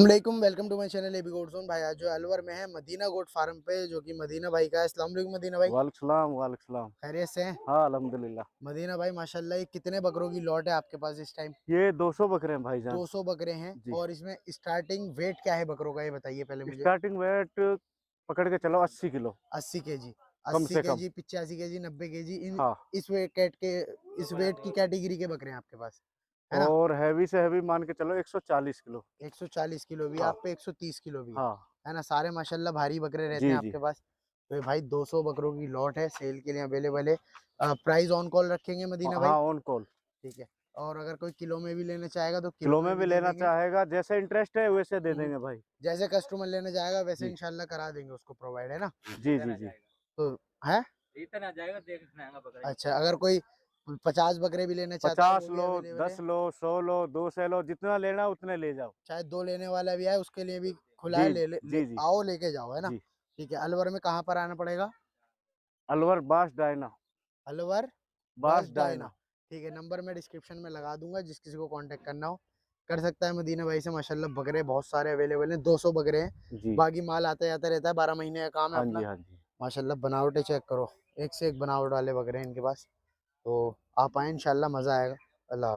वालेकुम, welcome to my channel AB goat zone. भाई आज जो अलवर में है मदीना गोट फार्म पे, जो कि मदीना भाई का है। अस्सलाम वालेकुम मदीना भाई, वालेकुम सलाम, वालेकुम सलाम। खैरियत से हैं? हाँ, अल्हम्दुलिल्लाह। मदीना भाई माशाल्लाह, ये कितने बकरों की लॉट है आपके पास इस टाइम? ये 200 बकरे हैं भाईजान। 200 बकरे हैं। जी। और इसमें स्टार्टिंग वेट क्या है बकरों का, ये बताइए पहले मुझे। स्टार्टिंग वेट पकड़ के चलो 80 किलो 80 केजी, कम 80 से कम। केजी, 85 केजी, 90 केजी, इन हाँ, इस वेट कैट के इस वेट की कैटेगरी के बकरे हैं आपके पास, है ना? और हैवी से हैवी मान के चलो 140 किलो। 140 किलो भी है हाँ, आप पे, 130 किलो भी हाँ। है ना? सारे माशाल्लाह भारी बकरे रहते जी, हैं जी। आपके पास। तो ये भाई 200 बकरों की लॉट है, सेल के लिए अवेलेबल है। प्राइस ऑन कॉल रखेंगे मदीना भाई? हाँ, ऑन कॉल। ठीक है। और अगर कोई किलो में भी लेना चाहेगा तो किलो किलो में में भी भी दे लेना देंगे। चाहेगा, जैसे इंटरेस्ट है वैसे दे हम्म, देंगे भाई। जैसे कस्टमर लेने जाएगा वैसे जी, इंशाल्लाह करा देंगे उसको प्रोवाइड, है ना? जी, जी, जी। तो है। इतना आ जाएगा देखना आएगा बकरा ये अच्छा, अगर कोई 50 बकरे भी लेना चाहता है 50 वो भी लो, अवेलेबल 10 है। लो, 100 लो, 200 लो, जितना लेना उतने ले जाओ। चाहे दो लेने वाला भी आए उसके लिए भी खुला जी, है, ले जी, जी, आओ लेके जाओ, है ना? जी। ठीक है। अलवर में कहाँ पर आना पड़ेगा? अलवर बास डायना, अलवर बास बस डायना। डायना। ठीक है, नंबर मैं डिस्क्रिप्शन में लगा दूंगा, जिस किसी को कांटेक्ट करना हो कर सकता है मदीना भाई से। माशाल्लाह बकरे बहुत सारे अवेलेबल हैं, 200 बकरे हैं। जी। बाकी माल आता जाता रहता है, 12 महीने का काम है हाँ जी, अपना। हाँ जी। माशाल्लाह बनावटें चेक करो, एक से एक बनावट वाले बकरे हैं इनके पास। तो आप आए, इंशाल्लाह मज़ा आएगा। अल्लाह।